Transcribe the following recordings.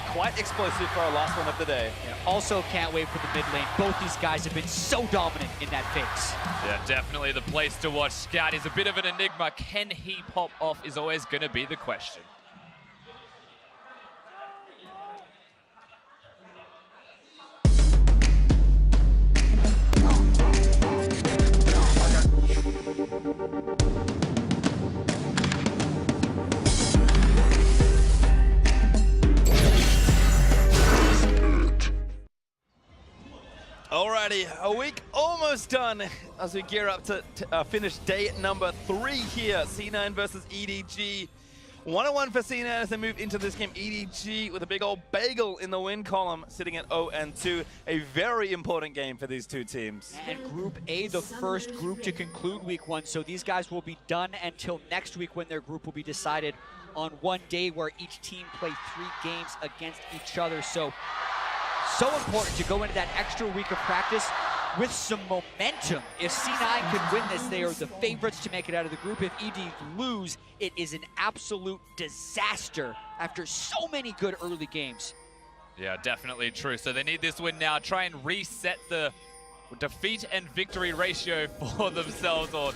be quite explosive for our last one of the day. Yeah, also can't wait for the mid lane. Both these guys have been so dominant in that phase. Yeah, definitely the place to watch. Scout is a bit of an enigma. Can he pop off is always going to be the question. Alrighty, a week almost done as we gear up to finish day number 3 here. C9 versus EDG. 1-1 for C9 as they move into this game. EDG with a big old bagel in the win column, sitting at 0-2. A very important game for these two teams. And Group A, the first group to conclude week 1. So these guys will be done until next week when their group will be decided on one day where each team play 3 games against each other. So important to go into that extra week of practice with some momentum. If C9 could win this, they are the favorites to make it out of the group. If ED lose, it is an absolute disaster after so many good early games. Yeah, definitely true. So they need this win now, try and reset the defeat and victory ratio for themselves, or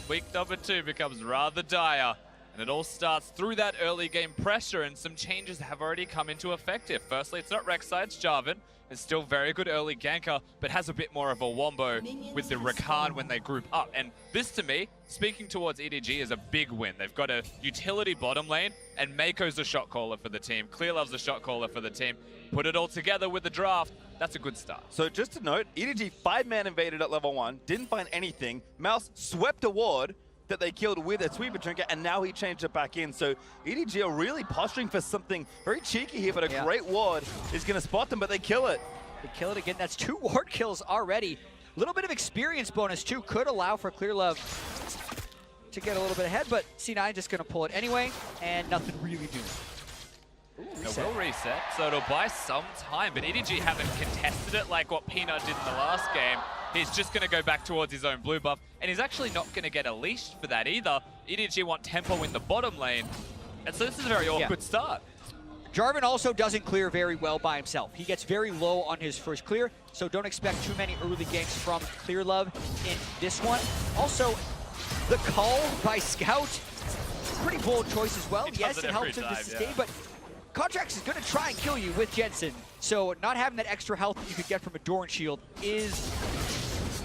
week number 2 becomes rather dire. And it all starts through that early game pressure, and some changes have already come into effect here. Firstly, it's not Rek'Sai, it's Jarvan. It's still very good early ganker, but has a bit more of a wombo with the Rakan when they group up. And this, to me, speaking towards EDG, is a big win. They've got a utility bottom lane, and Meiko's a shot caller for the team. Clearlove's a shot caller for the team. Put it all together with the draft. That's a good start. So just to note, EDG 5-man invaded at level 1, didn't find anything. Mouse swept a ward that they killed with a sweeper trinket, and now he changed it back in. So EDG are really posturing for something very cheeky here, but a great ward is going to spot them, but they kill it. They kill it again. That's 2 ward kills already. A little bit of experience bonus too could allow for Clearlove to get a little bit ahead, but C9 just going to pull it anyway, and nothing really new. It will reset, so it'll buy some time, but EDG haven't contested it like what Peanut did in the last game. He's just going to go back towards his own blue buff, and he's actually not going to get a leash for that either. EDG want tempo in the bottom lane, and so this is a very awkward start. Jarvan also doesn't clear very well by himself. He gets very low on his first clear, so don't expect too many early ganks from Clearlove in this one. Also, the call by Scout, pretty bold choice as well. Yes, it helps him to stay, but Contractz is going to try and kill you with Jensen. So not having that extra health that you could get from a Doran shield is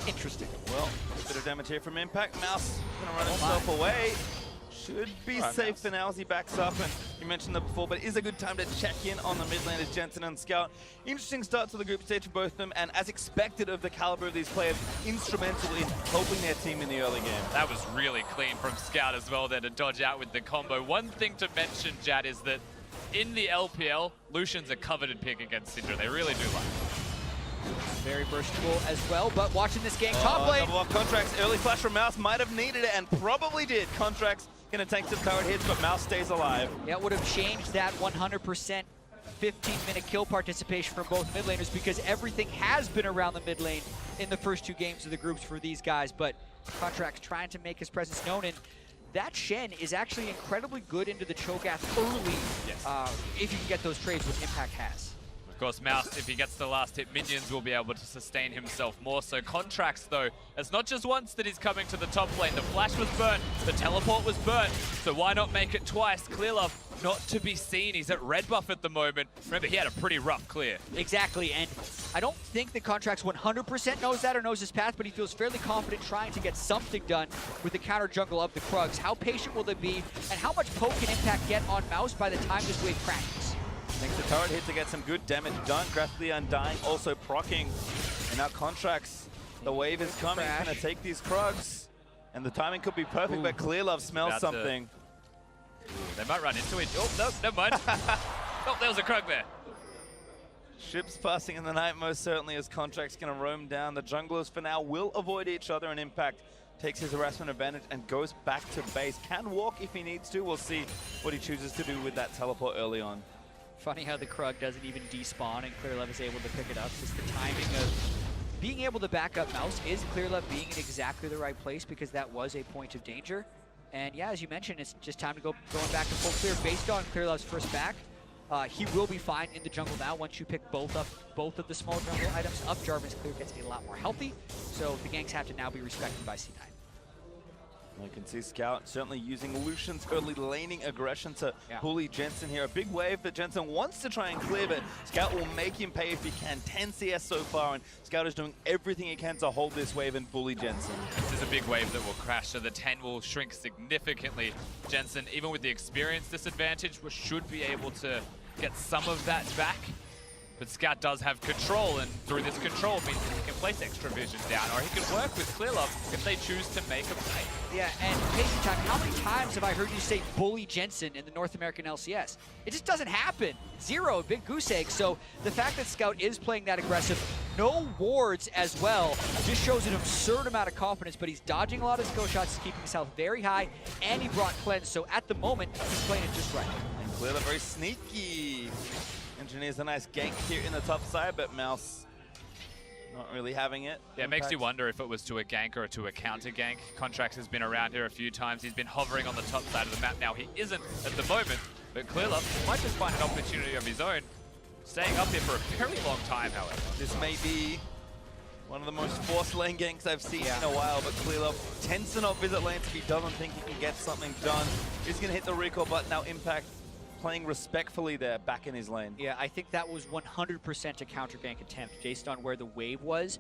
interesting. Well, a bit of damage here from Impact. Mouse going to run himself away. Should be safe for now as he backs up, and you mentioned that before, but it is a good time to check in on the mid lane as Jensen and Scout. Interesting start to the group stage for both of them, and as expected of the caliber of these players, instrumental in helping their team in the early game. That was really clean from Scout as well there to dodge out with the combo. One thing to mention, Jad, is that in the LPL, Lucian's a coveted pick against Syndra. They really do like it. Very versatile as well, but watching this game, top lane. Contractz, early flash from Mouse, might have needed it and probably did. Contractz gonna take some turret hits, but Mouse stays alive. Yeah, it would have changed that 100% 15-minute kill participation from both mid laners, because everything has been around the mid lane in the first 2 games of the groups for these guys, but Contractz trying to make his presence known, and that Shen is actually incredibly good into the Cho'Gath early, if you can get those trades, which Impact has. Of course, Mouse, if he gets the last hit, minions will be able to sustain himself more. So Contractz, though, it's not just once that he's coming to the top lane. The flash was burnt, the teleport was burnt, so why not make it twice? Clearlove, not to be seen. He's at red buff at the moment. Remember, he had a pretty rough clear. Exactly, and I don't think that Contractz 100% knows that or knows his path, but he feels fairly confident trying to get something done with the counter jungle of the Krugs. How patient will they be, and how much poke can Impact get on Mouse by the time this wave cracks? Thanks to turret hit to get some good damage done. Graphically Undying also proccing. And now Contractz, the wave is coming. He's going to take these Krugs. And the timing could be perfect, but Clearlove smells something. They might run into it. Oh, no, never mind. Oh, there was a Krug there. Ships passing in the night most certainly, as Contractz going to roam down. The junglers for now will avoid each other, and Impact takes his harassment advantage and goes back to base. Can walk if he needs to. We'll see what he chooses to do with that teleport early on. Funny how the Krug doesn't even despawn and Clearlove is able to pick it up. Just the timing of being able to back up Mouse is Clearlove being in exactly the right place, because that was a point of danger. And yeah, as you mentioned, it's just time to going back to full clear based on Clearlove's first back. He will be fine in the jungle now once you pick both of the small jungle items up. Jarvan's clear gets a lot more healthy, so the ganks have to now be respected by C9. You can see Scout certainly using Lucian's early laning aggression to bully Jensen here. A big wave that Jensen wants to try and clear, but Scout will make him pay if he can. 10 CS so far, and Scout is doing everything he can to hold this wave and bully Jensen. This is a big wave that will crash, so the 10 will shrink significantly. Jensen, even with the experience disadvantage, should be able to get some of that back. But Scout does have control, and through this control means that he can place extra vision down, or he can work with Clearlove if they choose to make a play. Yeah, and Pacing Time, how many times have I heard you say bully Jensen in the North American LCS? It just doesn't happen. Zero, big goose egg. So the fact that Scout is playing that aggressive, no wards as well, just shows an absurd amount of confidence, but he's dodging a lot of skill shots, he's keeping himself very high, and he brought cleanse, so at the moment, he's playing it just right. And Clearlove very sneaky. Engineers a nice gank here in the top side, but Mouse not really having it. Yeah, it makes you wonder if it was to a gank or to a counter gank. Contractz has been around here a few times. He's been hovering on the top side of the map. Now he isn't at the moment, but Clearlove might just find an opportunity of his own, staying up here for a very long time, however. This may be one of the most forced lane ganks I've seen in a while, but Clearlove tends to not visit lanes if he doesn't think he can get something done. He's going to hit the recall button now. Impact playing respectfully there, back in his lane. Yeah, I think that was 100% a counter gank attempt based on where the wave was.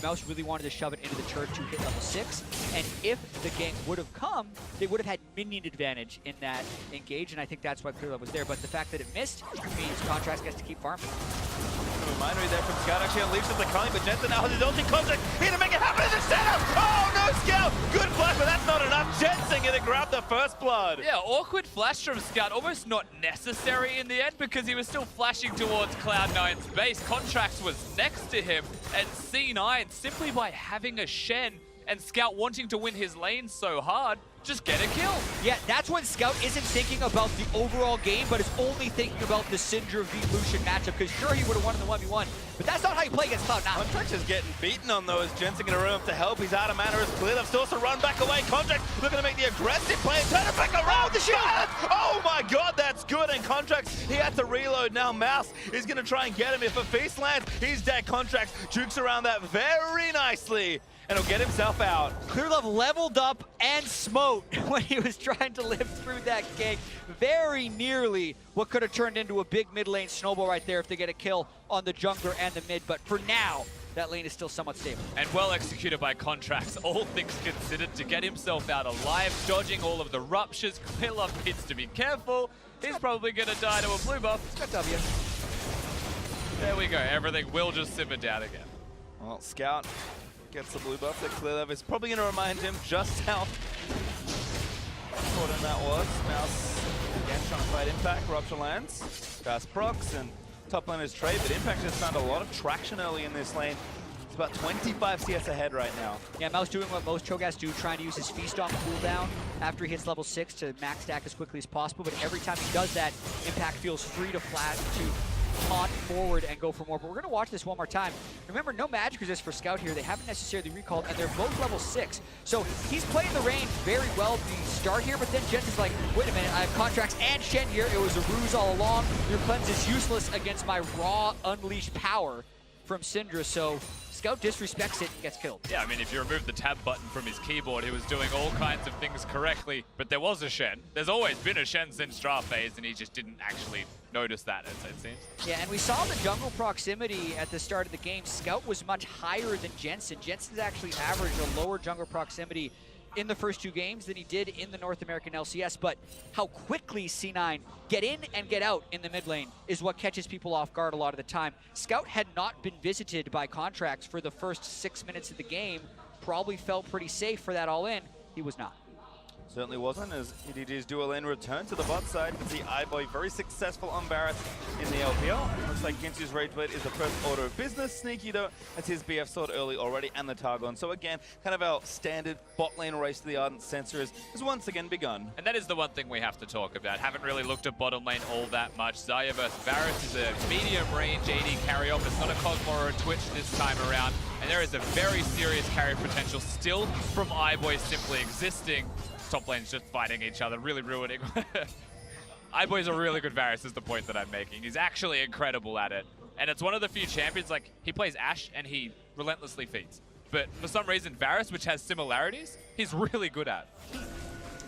Mouse really wanted to shove it into the turret to hit level 6, and if the gank would have come, they would have had minion advantage in that engage, and I think that's why Clearlove was there. But the fact that it missed means Contractz gets to keep farming. A reminder there from Scout, actually unleashes the Culling, but Jensen now has his ulti. Contractz here to make it happen in the center! Oh no, Scout! Good flash, but that's not enough. Jensen gonna grab the first blood. Yeah, awkward flash from Scout, almost not necessary in the end because he was still flashing towards Cloud9's base. Contractz was next to him, and C9, simply by having a Shen and Scout wanting to win his lane so hard, just get a kill. Yeah, that's when Scout isn't thinking about the overall game, but is only thinking about the Syndra v Lucian matchup, because sure, he would have won in the 1v1, but that's not how you play against Cloud9. Contractz is getting beaten on those. Jensen gonna run up to help. He's out of mana as Clearlove still to run back away. Contractz looking to make the aggressive play and turn it back around. The shot! Oh my god, that's good. And Contractz, he had to reload now. Mouse is gonna try and get him. If a feast lands, he's dead. Contractz jukes around that very nicely, and he'll get himself out. Clearlove leveled up and smote when he was trying to live through that gank. Very nearly what could have turned into a big mid lane snowball right there if they get a kill on the jungler and the mid. But for now, that lane is still somewhat stable. And well executed by Contractz, all things considered, to get himself out alive, dodging all of the ruptures. Clearlove needs to be careful. He's probably going to die to a blue buff. Got W. There we go. Everything will just simmer down again. Well, Scout gets the blue buff that Clearlove is probably going to remind him just how important that was. Mouse again trying to fight Impact. Rupture lands. Fast procs and top laner's trade, but Impact has found a lot of traction early in this lane. It's about 25 CS ahead right now. Yeah, Mouse doing what most Cho'Gaths do, trying to use his Feast on cooldown after he hits level 6 to max stack as quickly as possible, but every time he does that, Impact feels free to taunt forward and go for more. But we're going to watch this one more time. Remember, no magic resist for Scout here. They haven't necessarily recalled, and they're both level 6. So he's playing the range very well at the start here, but then Jensen's like, wait a minute, I have Contractz and Shen here. It was a ruse all along. Your cleanse is useless against my raw unleashed power from Syndra. So Scout disrespects it and gets killed. Yeah, I mean, if you remove the tab button from his keyboard, he was doing all kinds of things correctly, but there was a Shen. There's always been a Shen since draft phase, and he just didn't actually notice that, as it seems. Yeah, and we saw the jungle proximity at the start of the game. Scout was much higher than Jensen. Jensen's actually averaged a lower jungle proximity in the first 2 games than he did in the North American LCS, but how quickly C9 get in and get out in the mid lane is what catches people off guard a lot of the time. Scout had not been visited by Contractz for the first 6 minutes of the game, probably felt pretty safe for that all in. He was not. Certainly wasn't, as EDG's dual lane return to the bot side. You can see iBoy very successful on Barret in the LPL. Looks like Ginsu's Rage Blade is the first order of business. Sneaky though, that's his BF sword early already, and the Targon. So again, kind of our standard bot lane race to the Ardent Sensor has once again begun. And that is the one thing we have to talk about. Haven't really looked at bottom lane all that much. Xayah versus Varus is a medium range AD carry off. It's not a Cosmo or a Twitch this time around. And there is a very serious carry potential still from iBoy simply existing. Top lane's just fighting each other, really ruining iBoy's a really good Varus is the point that I'm making. He's actually incredible at it. And it's one of the few champions, like, he plays Ashe and he relentlessly feeds. But for some reason, Varus, which has similarities, he's really good at.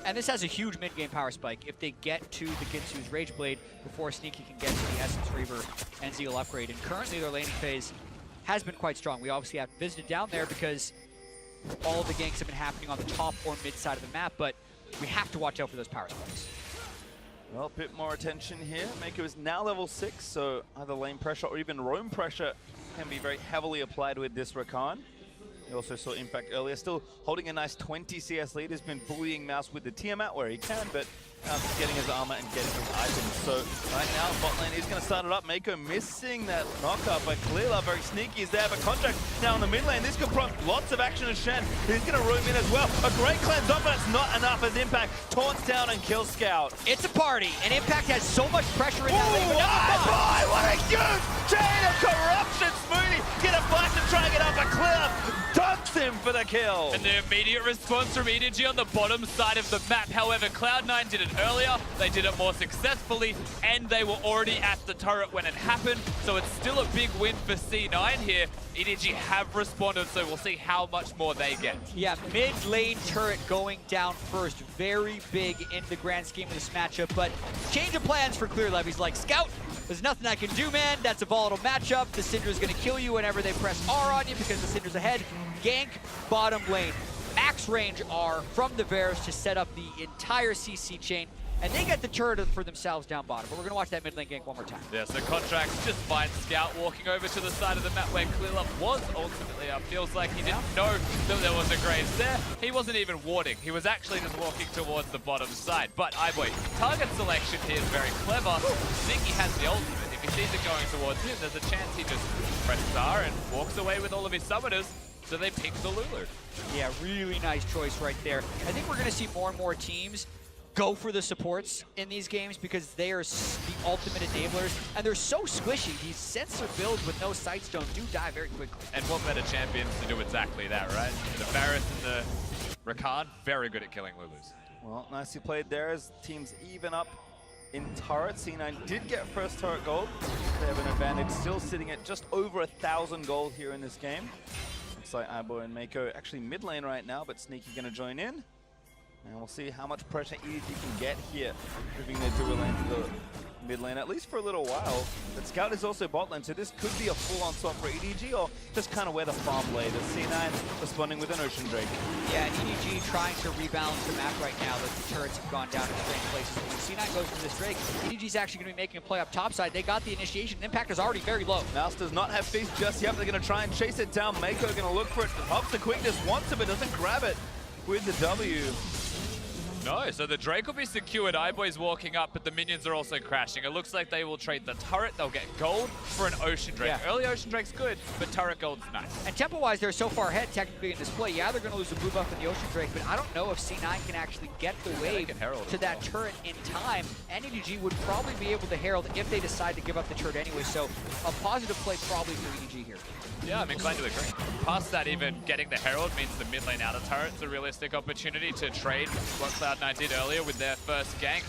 And this has a huge mid-game power spike if they get to the Ginsu's Rage Blade before Sneaky can get to the Essence Reaver and Zeal upgrade. And currently their laning phase has been quite strong. We obviously haven't visited down there because all of the ganks have been happening on the top or mid side of the map, but we have to watch out for those power spikes. Well, a bit more attention here. Meiko is now level 6, so either lane pressure or even roam pressure can be very heavily applied with this Rakan. You also saw Impact earlier, still holding a nice 20 CS lead. Has been bullying Mouse with the Tiamat where he can, but getting his armor and getting his items. So right now, bot lane is going to start it up. Meiko missing that knockup, but Clearlove very sneaky is there. But Contractz now in the mid lane. This could prompt lots of action as Shen. He's going to roam in as well. A great cleanse up, but it's not enough as Impact taunts down and kills Scout. It's a party, and Impact has so much pressure in that lane. Boy, what a huge chain of corruption! Smoothie get a flash and try and get up, but Clearlove dunks him for the kill. And the immediate response from EDG on the bottom side of the map. However, Cloud9 did it earlier, they did it more successfully, and they were already at the turret when it happened. So it's still a big win for C9 here. EDG have responded, so we'll see how much more they get. Yeah, mid lane turret going down first. Very big in the grand scheme of this matchup, but change of plans for Clearlove. He's like, Scout, there's nothing I can do, man. That's a volatile matchup. The Syndra's gonna kill you whenever they press R on you because the Syndra's ahead. Gank bottom lane. Max range R from the Varus to set up the entire CC chain, and they get the turret for themselves down bottom. But we're gonna watch that mid lane gank one more time. Yeah, so Contractz just finds Scout walking over to the side of the map where Clearlove was ultimately up. Feels like he didn't know that there was a Graves there. He wasn't even warding. He was actually just walking towards the bottom side. But iBoy, target selection here is very clever. Sneaky has the ultimate. If he sees it going towards him, there's a chance he just presses R and walks away with all of his summoners. So they pick the Lulu. Yeah, really nice choice right there. I think we're going to see more and more teams go for the supports in these games because they are the ultimate enablers, and they're so squishy. These sensor builds with no sightstone do die very quickly. And what better champions to do exactly that, right? The Varus and the Rakan, very good at killing Lulus. Well, nicely played there as teams even up in turret. C9 did get first turret gold. They have an advantage, still sitting at just over 1,000 gold here in this game. Looks like iBoy and Meiko actually mid lane right now, but Sneaky gonna join in. And we'll see how much pressure EDG can get here, moving their dual lane to the mid lane, at least for a little while. But Scout is also bot lane, so this could be a full-on swap for EDG, or just kind of where the farm laid. As C9 responding with an Ocean Drake. Yeah, and EDG trying to rebalance the map right now that the turrets have gone down in strange places. When C9 goes for this Drake, EDG's actually going to be making a play up top side. They got the initiation. Impact is already very low. Mouse does not have feast just yet. They're going to try and chase it down. Meiko going to look for it. Pops the quickness, wants it, but doesn't grab it with the W. No, so the Drake will be secured. iBoy's walking up, but the minions are also crashing. It looks like they will trade the turret. They'll get gold for an Ocean Drake. Yeah. Early Ocean Drake's good, but turret gold's nice. And tempo-wise, they're so far ahead technically in this play. Yeah, they're going to lose the blue buff in the Ocean Drake, but I don't know if C9 can actually get the wave to that turret in time. And EDG would probably be able to herald if they decide to give up the turret anyway. So a positive play probably for EDG here. Yeah, I'm inclined to agree. Past that, even getting the Herald means the mid lane outer turret's a realistic opportunity to trade what Cloud9 did earlier with their first gank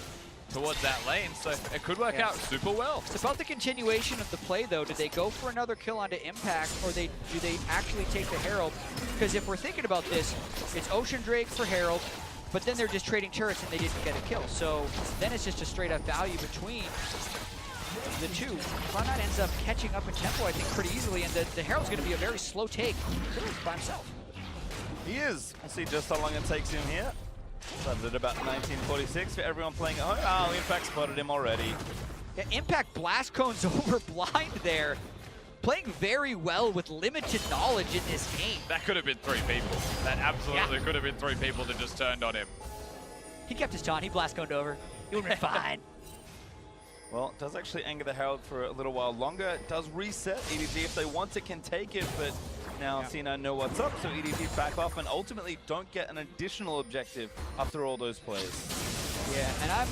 towards that lane, so it could work out super well. It's about the continuation of the play, though. Do they go for another kill onto Impact, or do they actually take the Herald? Because if we're thinking about this, it's Ocean Drake for Herald, but then they're just trading turrets and they didn't get a kill. So then it's just a straight up value between the two. Cloud9 ends up catching up in tempo, I think, pretty easily, and the Herald's going to be a very slow take by himself. He is. We'll see just how long it takes him here. Started at about 1946 for everyone playing at home. Oh, Impact spotted him already. Yeah, Impact blast cones over blind there. Playing very well with limited knowledge in this game. That could have been 3 people. That absolutely could have been 3 people that just turned on him. He kept his taunt. He blast coned over. He would have been fine. Well, it does actually anger the Herald for a little while longer. It does reset. EDG, if they want it, can take it, but now C9 know what's up, so EDG back off and ultimately don't get an additional objective after all those plays. Yeah, and I'm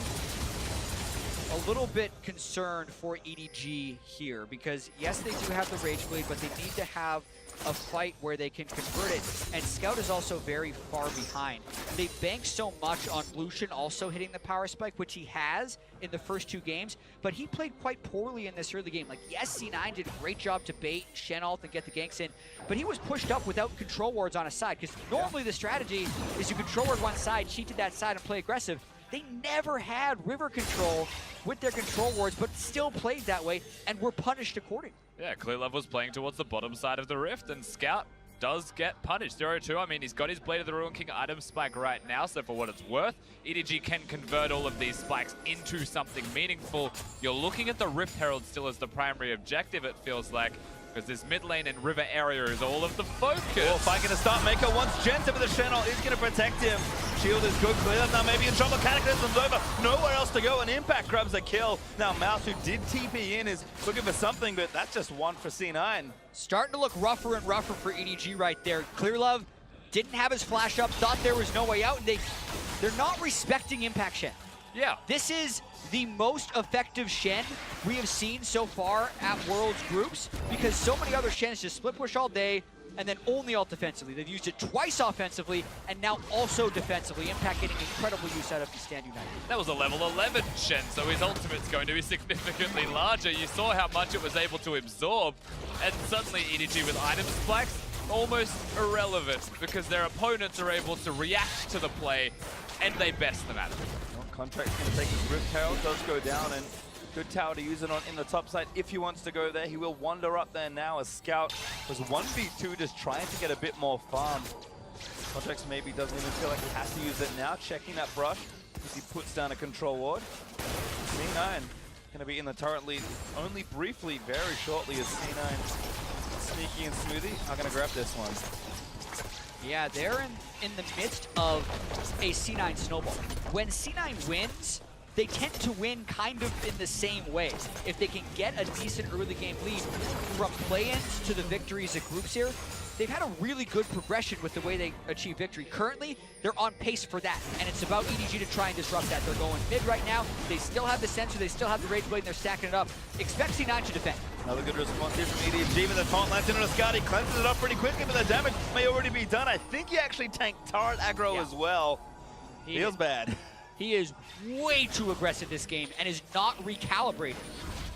a little bit concerned for EDG here because yes, they do have the Rage Blade, but they need to have a fight where they can convert it. And Scout is also very far behind. They bank so much on Lucian also hitting the power spike, which he has in the first 2 games, but he played quite poorly in this early game. Like, yes, C9 did a great job to bait Shen ult and get the ganks in, but he was pushed up without control wards on his side, because normally the strategy is you control ward one side, cheat to that side, and play aggressive. They never had river control with their control wards, but still played that way and were punished accordingly. Yeah, Clearlove was playing towards the bottom side of the Rift, and Scout does get punished. 0-2, I mean, he's got his Blade of the Ruin King item spike right now, so for what it's worth, EDG can convert all of these spikes into something meaningful. You're looking at the Rift Herald still as the primary objective, it feels like, because this mid lane and river area is all of the focus. Oh, fight gonna start. Meiko wants Jensen, but the Shen ult is gonna protect him. Shield is good, clear. Now maybe in trouble. Cataclysm's over. Nowhere else to go, and Impact grabs a kill. Now Mouse, who did TP in, is looking for something, but that's just one for C9. Starting to look rougher and rougher for EDG right there. Clearlove didn't have his flash up, thought there was no way out, and they're not respecting Impact Shen. Yeah. This is the most effective Shen we have seen so far at Worlds groups, because so many other Shens just split push all day and then only ult defensively. They've used it twice offensively and now also defensively. Impact getting incredible use out of the Stand United. That was a level 11 Shen, so his ultimate's going to be significantly larger. You saw how much it was able to absorb, and suddenly EDG with item spikes, almost irrelevant, because their opponents are able to react to the play, and they best them at it. Contractz going to take his Rift Herald, does go down, and good tower to use it on in the top side. If he wants to go there, he will wander up there now as Scout was 1v2, just trying to get a bit more farm. Contractz maybe doesn't even feel like he has to use it now, checking that brush as he puts down a control ward. C9 going to be in the turret lead only briefly, very shortly, as C9 Sneaky and Smoothie are going to grab this one. Yeah, they're in the midst of a C9 snowball. When C9 wins, they tend to win kind of in the same way. If they can get a decent early game lead from play-ins to the victories at groups here, they've had a really good progression with the way they achieve victory. Currently, they're on pace for that, and it's about EDG to try and disrupt that. They're going mid right now. They still have the sensor, they still have the Rage Blade, and they're stacking it up. Expect C9 to defend. Another good response here from EDG, but the taunt lands into the Scout. He cleanses it up pretty quickly, but the damage may already be done. I think he actually tanked turret aggro as well. Feels bad. He is way too aggressive this game and is not recalibrated.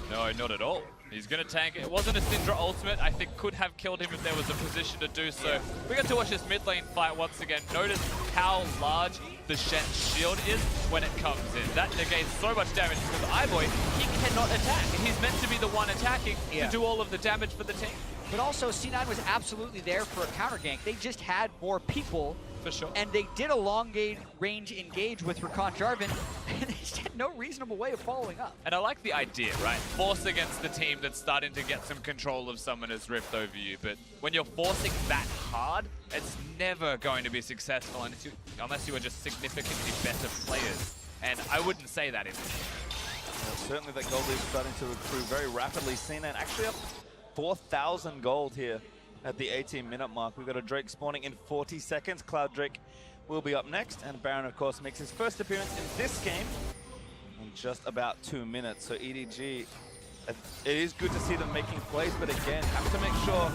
No, not at all. He's going to tank it. It wasn't a Syndra ultimate. I think could have killed him if there was a position to do so. We get to watch this mid lane fight once again. Notice how large the Shen shield is when it comes in. That negates so much damage because iBoy, he cannot attack. He's meant to be the one attacking to do all of the damage for the team. But also, C9 was absolutely there for a counter gank. They just had more people. For sure. And they did a long range engage with Rakan Jarvan, and they just had no reasonable way of following up. And I like the idea, right? Force against the team that's starting to get some control of Summoner's Rift over you. But when you're forcing that hard, it's never going to be successful unless you are just significantly better players. And I wouldn't say that in this game. Certainly that gold is starting to accrue very rapidly. C9 actually up 4,000 gold here at the 18-minute mark. We've got a Drake spawning in 40 seconds. Cloud Drake will be up next, and Baron, of course, makes his first appearance in this game in just about 2 minutes. So EDG, it is good to see them making plays, but again, have to make sure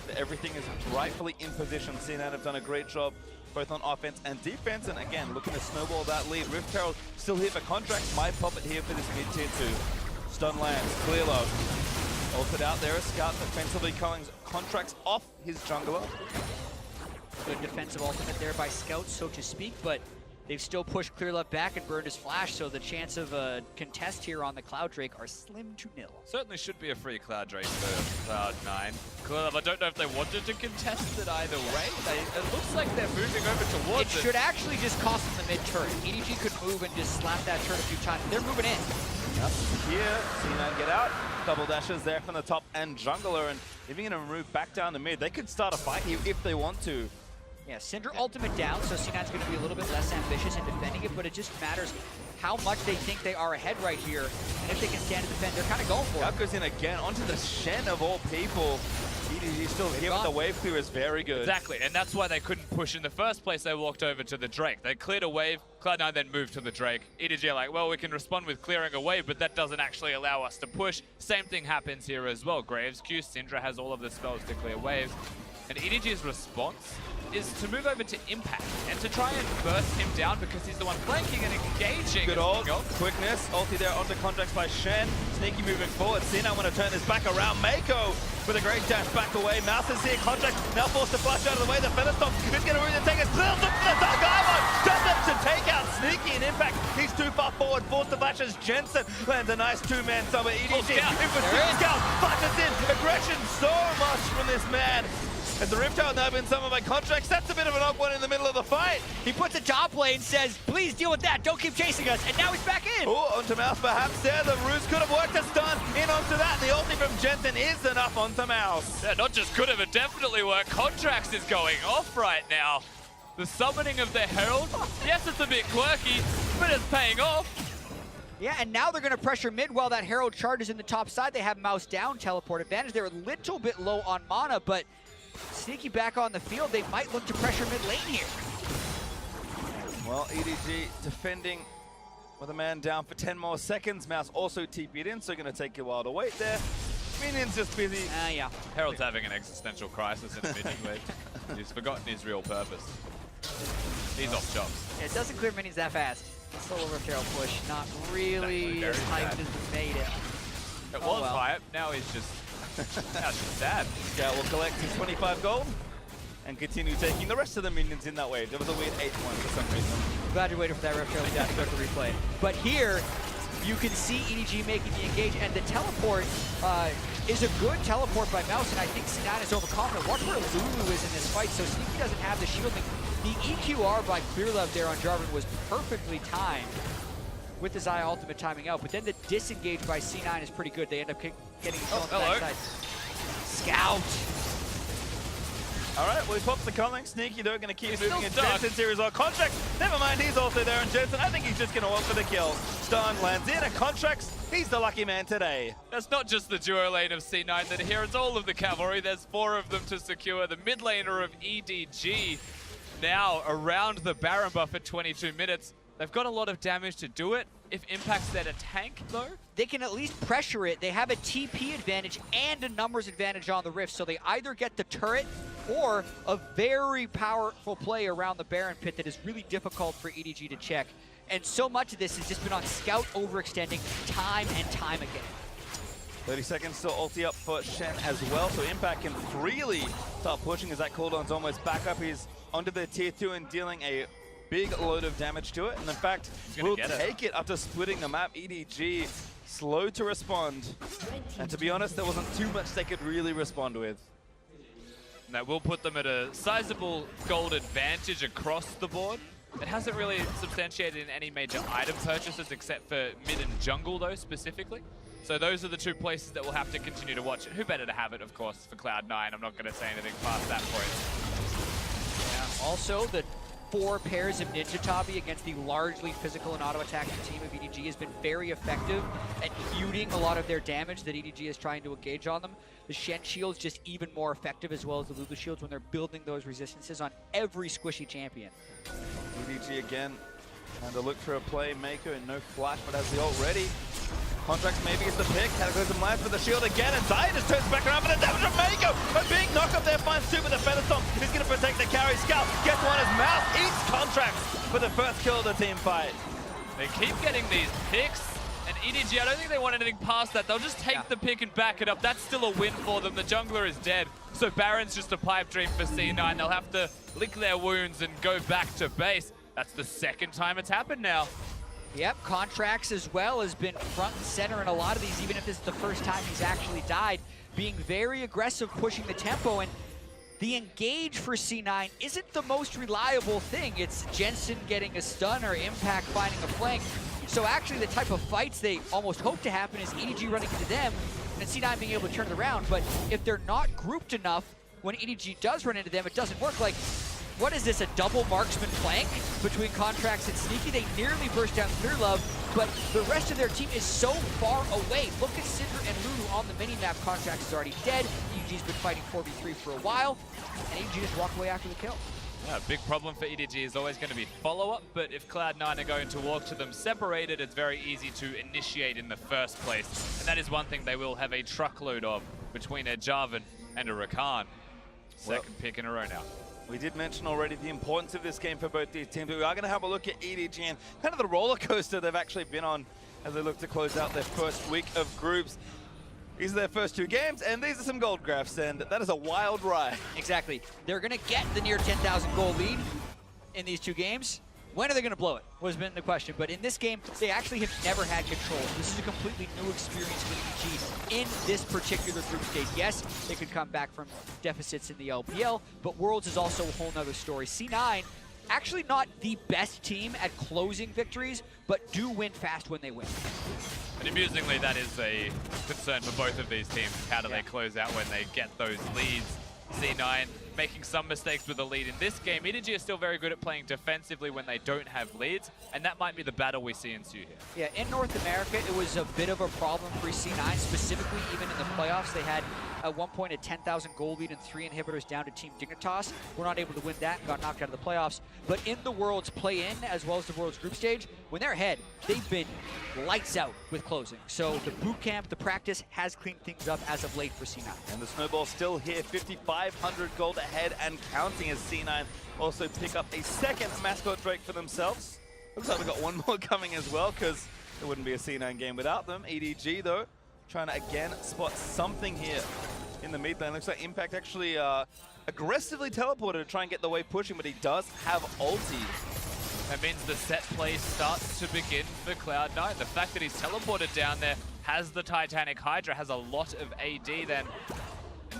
that everything is rightfully in position. C9 have done a great job both on offense and defense, and again, looking to snowball that lead. Rift Herald still here for Contractz. My puppet here for this mid-tier 2. Stun lands, clear low. Ulted out there, a Scout defensively calling Contractz off his jungler. Good defensive ultimate there by Scout, so to speak, but they've still pushed Clearlove back and burned his flash, so the chance of a contest here on the Cloud Drake are slim to nil. Certainly should be a free Cloud Drake for Cloud9. Clearlove, I don't know if they wanted to contest it either way. It looks like they're moving over towards it. It should actually just cost them the mid-turret. EDG could move and just slap that turret a few times. They're moving in. Yep. Here, C9 get out. Double dashes there from the top and jungler, and if you're going to move back down the mid, they could start a fight here if they want to. Yeah, Syndra ultimate down, so C9's going to be a little bit less ambitious in defending it, but it just matters how much they think they are ahead right here. And if they can stand to defend, they're kind of going for it. Up goes in again onto the Shen of all people. EDG still here with the wave clear is very good. Exactly, and that's why they couldn't push in the first place. They walked over to the Drake. They cleared a wave, Cloud9 then moved to the Drake. EDG are like, well, we can respond with clearing a wave, but that doesn't actually allow us to push. Same thing happens here as well. Graves Q, Syndra has all of the spells to clear waves. And EDG's response is to move over to Impact and to try and burst him down because he's the one flanking and engaging. Good ult, quickness, ulti there onto Contractz by Shen. Sneaky moving forward. Syndra want to turn this back around. Meiko with a great dash back away. Mouse is here. Contractz now forced to flush out of the way. The Featherstorm is going to really take a clear look for the dark iBoy. Does it to take out Sneaky and Impact. He's too far forward. Forced to flash as Jensen lands a nice two-man sub at EDG. It was Scout. Flashes in. Aggression so much from this man. As the Rift Tower now been summoned by Contractz, that's a bit of an awkward one in the middle of the fight. He puts a top lane, says, please deal with that, don't keep chasing us, and now he's back in. Oh, onto Mouse perhaps there. The Ruse could have worked a stun in onto that. The ulti from Jensen is enough onto Mouse. Yeah, not just could have, it definitely worked. Contractz is going off right now. The summoning of the Herald, yes, it's a bit quirky, but it's paying off. Yeah, and now they're going to pressure mid while that Herald charges in the top side. They have Mouse down, teleport advantage. They're a little bit low on mana, but Sneaky back on the field, they might look to pressure mid lane here. Well, EDG defending with a man down for 10 more seconds. Mouse also TP'd in, so going to take a while to wait there. Minions just busy. Yeah. Herald's having an existential crisis in the minion wave. He's forgotten his real purpose. He's off jobs. Yeah, it doesn't clear minions that fast. Solo Rift Herald push, not really as hyped as we made it. It was hype, now he's just sad. Scout will collect his 25 gold and continue taking the rest of the minions in that wave. There was a weird 8-1 for some reason. Glad you waited for that Rift Herald down to go to replay. But here, you can see EDG making the engage, and the teleport is a good teleport by Mouse, and I think C9 is overconfident. Watch where Lulu is in this fight, so Sneaky doesn't have the shielding. The EQR by Clearlove there on Jarvan was perfectly timed with the Xayah ultimate timing out, but then the disengage by C9 is pretty good. They end up getting on the backside. Scout! All right, well, he pops the calling. Sneaky, though, going to keep moving in Jensen's series on Contractz. Never mind, he's also there, and Jensen, I think he's just going to opt for the kill. Stun lands in, and Contractz, he's the lucky man today. That's not just the duo lane of C9 that are here, it's all of the cavalry. There's 4 of them to secure. The mid laner of EDG now around the Baron buff at 22 minutes. They've got a lot of damage to do it. If Impact's there to tank, though, they can at least pressure it. They have a TP advantage and a numbers advantage on the Rift, so they either get the turret or a very powerful play around the Baron pit that is really difficult for EDG to check. And so much of this has just been on Scout overextending time and time again. 30 seconds till ulti up for Shen as well, so Impact can freely start pushing as that cooldown's almost back up. He's onto the tier 2 and dealing a big load of damage to it, and in fact, we'll take it after splitting the map. EDG slow to respond, and to be honest, there wasn't too much they could really respond with. That will put them at a sizable gold advantage across the board. It hasn't really substantiated in any major item purchases except for mid and jungle, though, specifically. So those are the 2 places that we'll have to continue to watch. Who better to have it, of course, for Cloud9? I'm not going to say anything past that point. Yeah. Also, the 4 pairs of Ninja Tabi against the largely physical and auto-attacking team of EDG has been very effective at muting a lot of their damage that EDG is trying to engage on them. The Shen shield's just even more effective, as well as the Lulu shields when they're building those resistances on every squishy champion. EDG again, and to look for a play. Meiko and no flash, but has the ult ready. Contractz maybe is the pick. Cataclysm lands for the shield again, and Xayah just turns back around for the damage of Meiko. A big knock up there finds 2 with the Featherstorm. He's going to protect the carry. Scout gets one as Mouse eats Contractz for the first kill of the team fight. They keep getting these picks, and EDG, I don't think they want anything past that. They'll just take the pick and back it up. That's still a win for them. The jungler is dead, so Baron's just a pipe dream for C9. They'll have to lick their wounds and go back to base. That's the 2nd time it's happened now. Yep, Contractz as well has been front and center in a lot of these, even if this is the first time he's actually died, being very aggressive, pushing the tempo, and the engage for C9 isn't the most reliable thing. It's Jensen getting a stun or Impact finding a flank. So actually the type of fights they almost hope to happen is EDG running into them and C9 being able to turn it around. But if they're not grouped enough, when EDG does run into them, it doesn't work. Like what is this, a double marksman flank between Contractz and Sneaky? They nearly burst down Clear Love, but the rest of their team is so far away. Look at Syndra and Lulu on the mini-map. Contractz is already dead. EDG's been fighting 4v3 for a while, and EDG just walked away after the kill. Yeah, a big problem for EDG is always going to be follow-up, but if Cloud9 are going to walk to them separated, it's very easy to initiate in the first place. And that is one thing they will have a truckload of between a Jarvan and a Rakan. Second pick in a row now. We did mention already the importance of this game for both these teams, but we are going to have a look at EDG and kind of the roller coaster they've actually been on as they look to close out their first week of groups. These are their first 2 games, and these are some gold graphs, and that is a wild ride. Exactly. They're going to get the near 10,000 goal lead in these 2 games. When are they going to blow it was been the question. But in this game, they actually have never had control. This is a completely new experience for EDG in this particular group stage. Yes, they could come back from deficits in the LPL, but Worlds is also a whole nother story. C9, actually not the best team at closing victories, but do win fast when they win. And amusingly, that is a concern for both of these teams. How do they close out when they get those leads? C9 making some mistakes with the lead in this game. EDG is still very good at playing defensively when they don't have leads, and that might be the battle we see ensue here. Yeah, in North America, it was a bit of a problem for C9, specifically even in the playoffs. They had at one point a 10,000 goal lead and 3 inhibitors down to Team Dignitas. We're not able to win that and got knocked out of the playoffs. But in the Worlds play-in, as well as the Worlds group stage, when they're ahead, they've been lights out with closing. So the boot camp, the practice has cleaned things up as of late for C9. And the snowball's still here, 5,500 gold ahead and counting as C9 also pick up a second mascot Drake for themselves. Looks like we got one more coming as well, because it wouldn't be a C9 game without them. EDG, though, trying to again spot something here in the mid lane. Looks like Impact actually aggressively teleported to try and get the wave pushing, but he does have ulti. That means the set play starts to begin for Cloud9. The fact that he's teleported down there, has the Titanic Hydra, has a lot of AD, then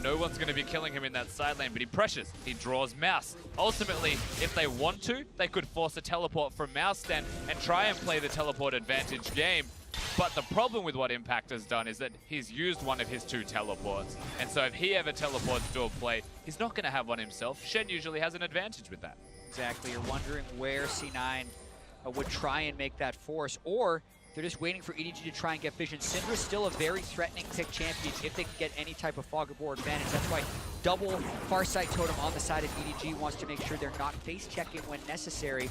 no one's going to be killing him in that side lane, but he pressures, he draws Mouse. Ultimately, if they want to, they could force a teleport from Mouse then and try and play the teleport advantage game. But the problem with what Impact has done is that he's used one of his 2 teleports. And so if he ever teleports to a play, he's not going to have one himself. Shen usually has an advantage with that. Exactly. You're wondering where C9 would try and make that force, or they're just waiting for EDG to try and get vision. Syndra's still a very threatening pick champion if they can get any type of fog of war advantage. That's why double Farsight Totem on the side of EDG wants to make sure they're not face checking when necessary.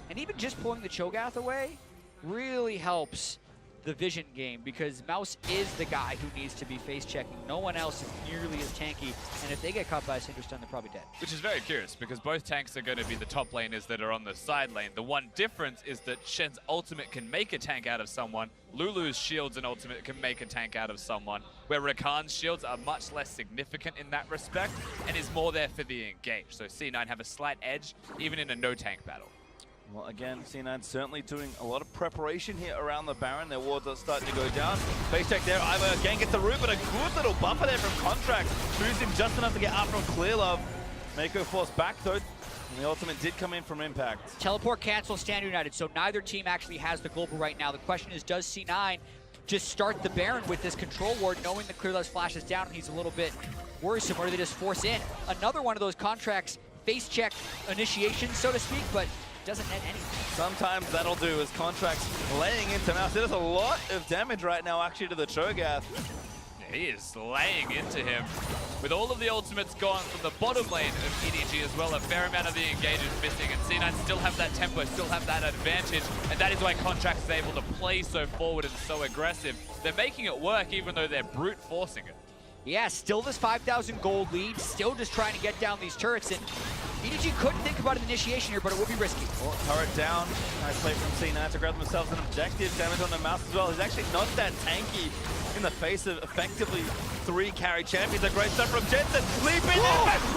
And even just pulling the Cho'Gath away really helps the vision game, because Mouse is the guy who needs to be face checking. No one else is nearly as tanky, and if they get caught by a Syndra stun, they're probably dead. Which is very curious, because both tanks are going to be the top laners that are on the side lane. The one difference is that Shen's ultimate can make a tank out of someone, Lulu's shields and ultimate can make a tank out of someone, where Rakan's shields are much less significant in that respect, and is more there for the engage. So C9 have a slight edge, even in a no-tank battle. Well, again, C9 certainly doing a lot of preparation here around the Baron. Their wards are starting to go down. Face check there. iBoy again gets the root, but a good little buffer there from Contractz. Boosting just enough to get out from Clear Love. Meiko forced back, though, and the ultimate did come in from Impact. Teleport cancel, stand united. So neither team actually has the global right now. The question is, does C9 just start the Baron with this control ward, knowing that Clear Love's flash is down and he's a little bit worrisome, or do they just force in? Another one of those Contractz face check initiations, so to speak, but doesn't net anything. Sometimes that'll do as Contractz laying into Mouse. It does a lot of damage right now, actually, to the Cho'Gath. He is laying into him. With all of the ultimates gone from the bottom lane of EDG as well, a fair amount of the engage is missing, and C9 still have that tempo, still have that advantage, and that is why Contractz is able to play so forward and so aggressive. They're making it work even though they're brute forcing it. Yeah, still this 5,000 gold lead, still just trying to get down these turrets, and EDG couldn't think about an initiation here, but it would be risky. Well, turret down. Nice play from C9 to grab themselves an objective. Damage on the Mouse as well. He's actually not that tanky in the face of effectively 3 carry champions. A great stuff from Jensen. Leap in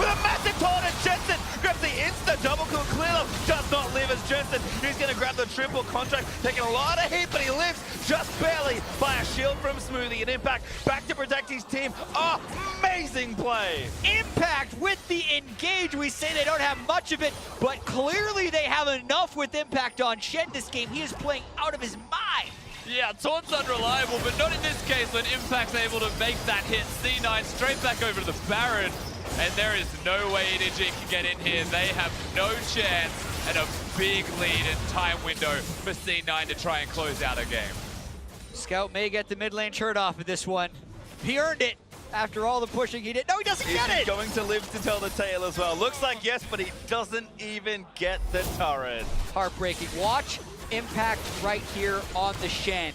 with a massive taunt, and Jensen grabs the insta double kill. Clear Love does not live as Jensen. He's going to grab the triple Contractz, taking a lot of heat, but he lives just barely by a shield from Smoothie. And Impact back to protect his team. Oh, amazing play. Impact with the engage. We say they don't have much of it, but clearly they have enough with Impact on Shen this game. He is playing out of his mind. Yeah, Taunt's unreliable, but not in this case when Impact's able to make that hit. C9 straight back over to the Baron. and there is no way EDG can get in here. They have no chance, and a big lead in time window for C9 to try and close out a game. Scout may get the mid lane shirt off of this one. He earned it after all the pushing he did. No, he doesn't get it! He's going to live to tell the tale as well. Looks like yes, but he doesn't even get the turret. Heartbreaking. Watch Impact right here on the Shen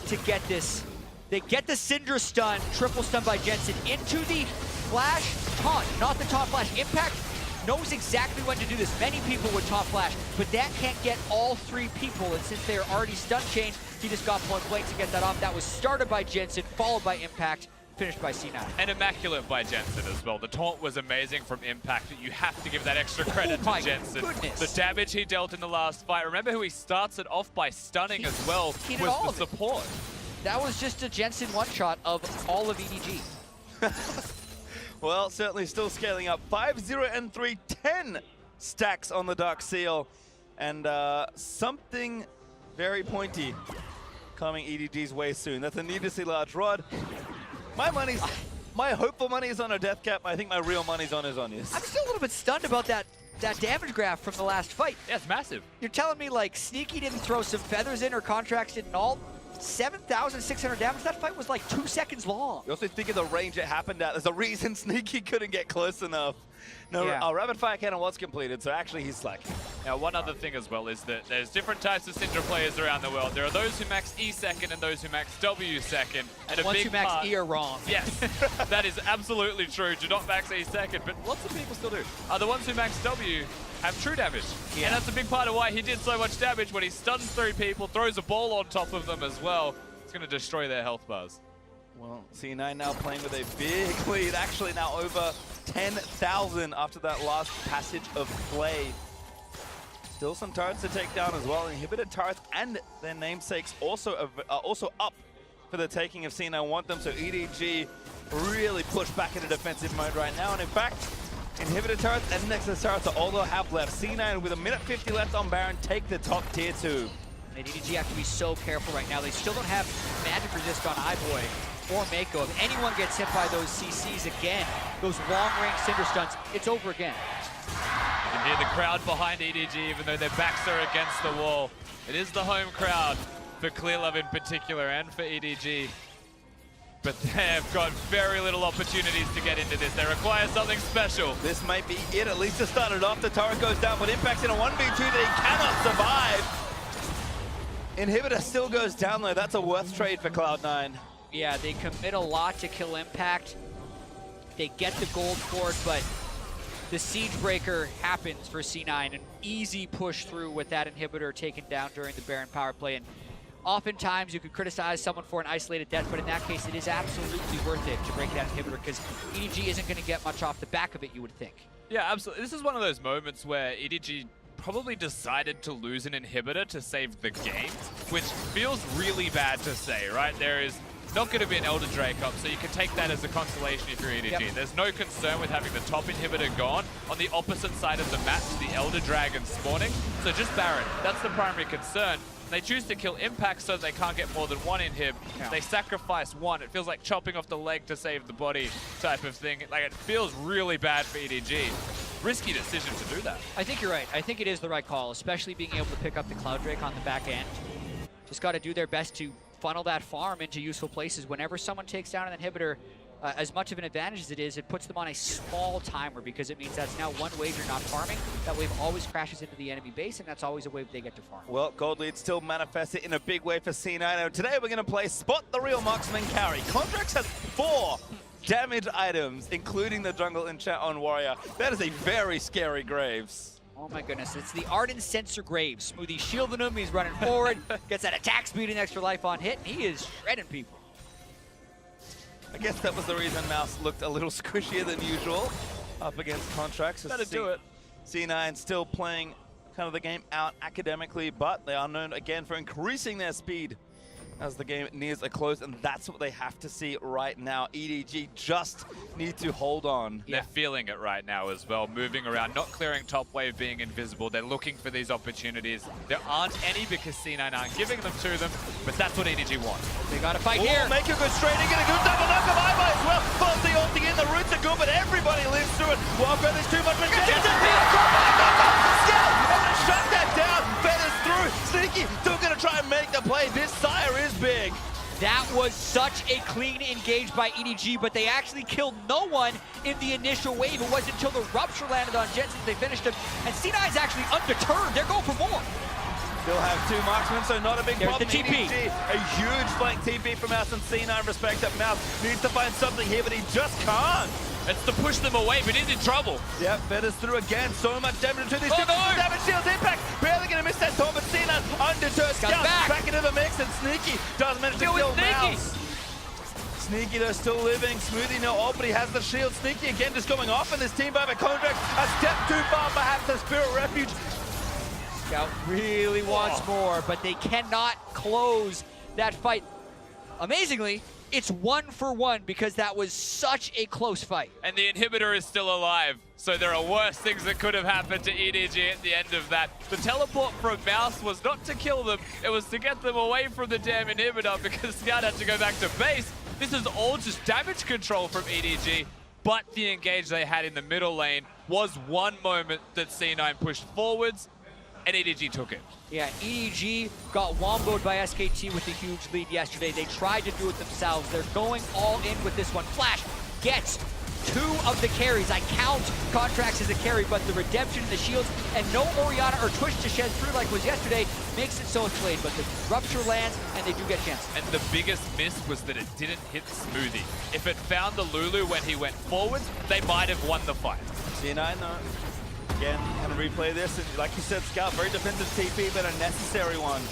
to get this. They get the Syndra stun, triple stun by Jensen into the flash taunt, not the taunt flash. Impact knows exactly when to do this. Many people would taunt flash, but that can't get all three people. And since they're already stun chained, he just got point blank to get that off. That was started by Jensen, followed by Impact, finished by C9. And immaculate by Jensen as well. The taunt was amazing from Impact. You have to give that extra credit to Jensen. Goodness. The damage he dealt in the last fight. Remember who he starts it off by stunning as well, did was all the of it. support. That was just a Jensen one-shot of all of EDG. Well, certainly still scaling up. 5-0 and 3-10 stacks on the Dark Seal. And something very pointy coming EDG's way soon. That's a needlessly large rod. My hopeful money is on a death cap. I think my real money's on his Onias. I'm still a little bit stunned about that damage graph from the last fight. Yeah, it's massive. You're telling me like Sneaky didn't throw some feathers in or Contractz didn't all? 7,600 damage? That fight was like 2 seconds long. You also think of the range it happened at. There's a reason Sneaky couldn't get close enough. No, Yeah. Rapid Fire Cannon was completed, so actually he's slacking. Now, one other thing as well is that there's different types of Syndra players around the world. There are those who max E second and those who max W second. And Once you max E are wrong. Yes, that is absolutely true. Do not max E second, but lots of people still do. The ones who max W have true damage. Yeah. And that's a big part of why he did so much damage when he stuns 3 people, throws a ball on top of them as well. It's going to destroy their health bars. Well, C9 now playing with a big lead, actually now over 10,000 after that last passage of play. Still some turrets to take down as well. Inhibited turrets and their namesakes also up for the taking if C9 want them. So EDG really push back into defensive mode right now. And in fact, Inhibited turrets and Nexus turrets are all they'll have left. C9 with a minute 50 left on Baron take the top tier 2. And EDG have to be so careful right now. They still don't have magic resist on iBoy or Meiko. If anyone gets hit by those CCs again, those long-range Cinder Stuns, it's over again. You can hear the crowd behind EDG, even though their backs are against the wall. It is the home crowd for Clearlove in particular and for EDG. But they've got very little opportunities to get into this. They require something special. This might be it, at least to start it off. The turret goes down, but Impact's in a 1v2 that he cannot survive. Inhibitor still goes down though. That's a worth trade for Cloud9. Yeah, they commit a lot to kill Impact. They get the gold for it, but the Siege Breaker happens for C9. An easy push through with that Inhibitor taken down during the Baron power play. And oftentimes you could criticize someone for an isolated death, but in that case it is absolutely worth it to break that Inhibitor because EDG isn't going to get much off the back of it, you would think. Yeah, absolutely. This is one of those moments where EDG probably decided to lose an Inhibitor to save the game, which feels really bad to say, right? There is not going to be an Elder Drake up, so you can take that as a consolation if you're EDG. Yep. There's no concern with having the top Inhibitor gone. On the opposite side of the map, the Elder Dragon spawning, so just Baron. That's the primary concern. They choose to kill Impact so they can't get more than one inhib. Yeah. They sacrifice one. It feels like chopping off the leg to save the body type of thing. Like, it feels really bad for EDG. Risky decision to do that. I think you're right. I think it is the right call, especially being able to pick up the Cloud Drake on the back end. Just got to do their best to funnel that farm into useful places. Whenever someone takes down an inhibitor, as much of an advantage as it is, it puts them on a small timer because it means that's now one wave you're not farming. That wave always crashes into the enemy base, and that's always a wave they get to farm. Well, gold lead still manifested in a big way for C9. And today we're going to play Spot the Real Marksman Carry. Contractz has 4 damage items, including the jungle enchant on Warrior. That is a very scary Graves. Oh my goodness, it's the Ardent Sensor Graves. Smoothie shielding him, he's running forward, gets that attack speed and extra life on hit, and he is shredding people. I guess that was the reason Mouse looked a little squishier than usual up against Contractz. That'd do it. C9 still playing kind of the game out academically, but they are known again for increasing their speed as the game nears a close, and that's what they have to see right now. EDG just need to hold on. They're feeling it right now as well, moving around, not clearing top wave, being invisible. They're looking for these opportunities. There aren't any because C9 aren't giving them to them, but that's what EDG want. They got to fight here. Meiko goes straight in, get a good double knock of iBoy as well. Falls the ulti in, the roots are good, but everybody lives play. This Xayah is big. That was such a clean engage by EDG, but they actually killed no one in the initial wave. It wasn't until the rupture landed on Jensen they finished him, and C9 is actually undeterred. They're going for more. Still have 2 marksmen, so not a big There's problem. the TP. EDG, a huge flank TP from Mouse, and C9 respect that Mouse needs to find something here, but he just can't. It's to push them away, but he's in trouble. Yep, Veda's through again. So much damage to these. Oh, no! Damage shields impact. Barely going to miss that taunt, but C9 undeterred. Scout back into the mix, and Sneaky does manage to kill Mouse. Sneaky though still living. Smoothie no ult, but he has the shield. Sneaky again just going off in this team by the Contractz. A step too far, perhaps the Spirit Refuge. Scout really wants more, but they cannot close that fight. Amazingly, it's 1-for-1 because that was such a close fight. And the inhibitor is still alive, so there are worse things that could have happened to EDG at the end of that. The teleport from Mouse was not to kill them, it was to get them away from the damn inhibitor because Scout had to go back to base. This is all just damage control from EDG, but the engage they had in the middle lane was one moment that C9 pushed forwards, and EDG took it. Yeah, EDG got womboed by SKT with a huge lead yesterday. They tried to do it themselves. They're going all in with this one. Flash gets 2 of the carries. I count Contractz as a carry, but the redemption and the shields and no Orianna or Twitch to shed through like was yesterday makes it so it's played. But the rupture lands and they do get chances. And the biggest miss was that it didn't hit Smoothie. If it found the Lulu when he went forwards, they might have won the fight. C9 though. Again, going to replay this, and like you said, Scout, very defensive TP, but a necessary one.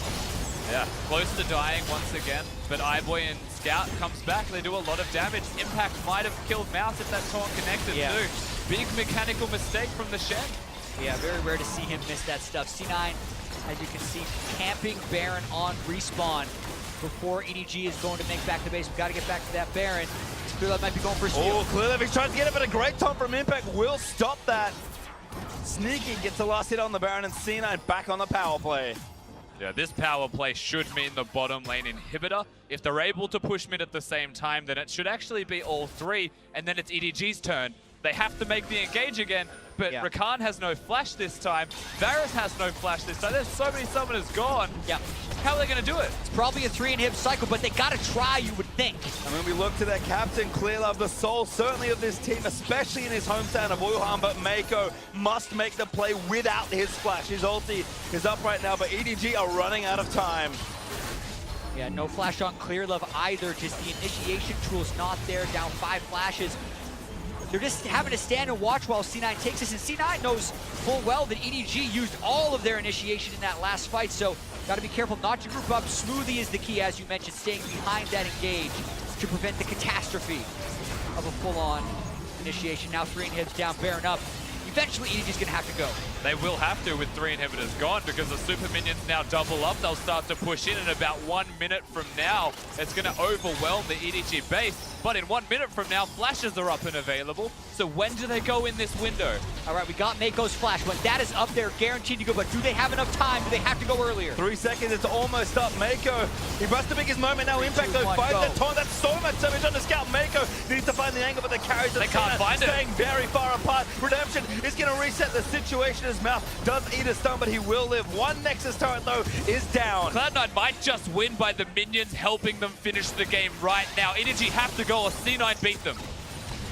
Yeah, close to dying once again, but iBoy and Scout comes back. They do a lot of damage. Impact might have killed Mouse if that taunt connected too. Big mechanical mistake from the Shen. Yeah, very rare to see him miss that stuff. C9, as you can see, camping Baron on respawn before EDG is going to make back the base. We've got to get back to that Baron. Clearlove might be going for a steal. Oh, Clearlove, he's trying to get it, but a great taunt from Impact will stop that. Sneaky gets the last hit on the Baron, and C9 back on the power play. Yeah, this power play should mean the bottom lane inhibitor. If they're able to push mid at the same time, then it should actually be all 3, and then it's EDG's turn. They have to make the engage again, but Rakan has no flash this time. Varus has no flash this time. There's so many summoners gone. Yeah. How are they going to do it? It's probably a 3-inhib cycle, but they got to try, you would think. And when we look to their captain, Clearlove, the soul certainly of this team, especially in his hometown of Wuhan, but Meiko must make the play without his flash. His ulti is up right now, but EDG are running out of time. Yeah, no flash on Clearlove either, just the initiation tool's not there, down 5 flashes. They're just having to stand and watch while C9 takes this, and C9 knows full well that EDG used all of their initiation in that last fight, so got to be careful not to group up. Smoothie is the key, as you mentioned, staying behind that engage to prevent the catastrophe of a full-on initiation. Now 3 inhibs down, Baron up. Eventually, EDG's going to have to go. They will have to with 3 inhibitors gone because the super minions now double up. They'll start to push in about 1 minute from now. It's going to overwhelm the EDG base. But in 1 minute from now, flashes are up and available. So when do they go in this window? All right, we got Meiko's flash. When that is up there, guaranteed to go. But do they have enough time? Do they have to go earlier? 3 seconds, it's almost up. Meiko, he must have his moment now. Impact though, finds that taunt. That's so much damage on the Scout. Meiko needs to find the angle, but the carries they can't find it. Staying very far apart. Redemption is going to reset the situation. His mouth does eat a stun, but he will live. 1 Nexus turret though is down. Cloud9 might just win by the minions helping them finish the game right now. EDG have to go or C9 beat them.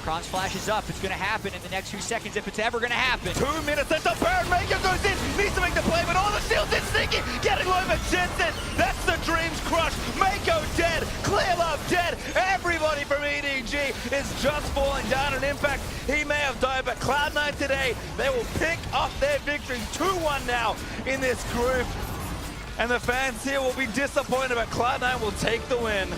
Kron's flash is up. It's going to happen in the next few seconds if it's ever going to happen. 2 minutes, that's a Baron. Meiko goes in, needs to make the play, but all the shields in. Sneaky getting low, but Jensen, that's the dreams crushed. Meiko dead, Clearlove dead. Everybody from EDG is just falling down. An Impact, he may have died, but Cloud9 today, they will pick up their victory. 2-1 now in this group. And the fans here will be disappointed, but Cloud9 will take the win.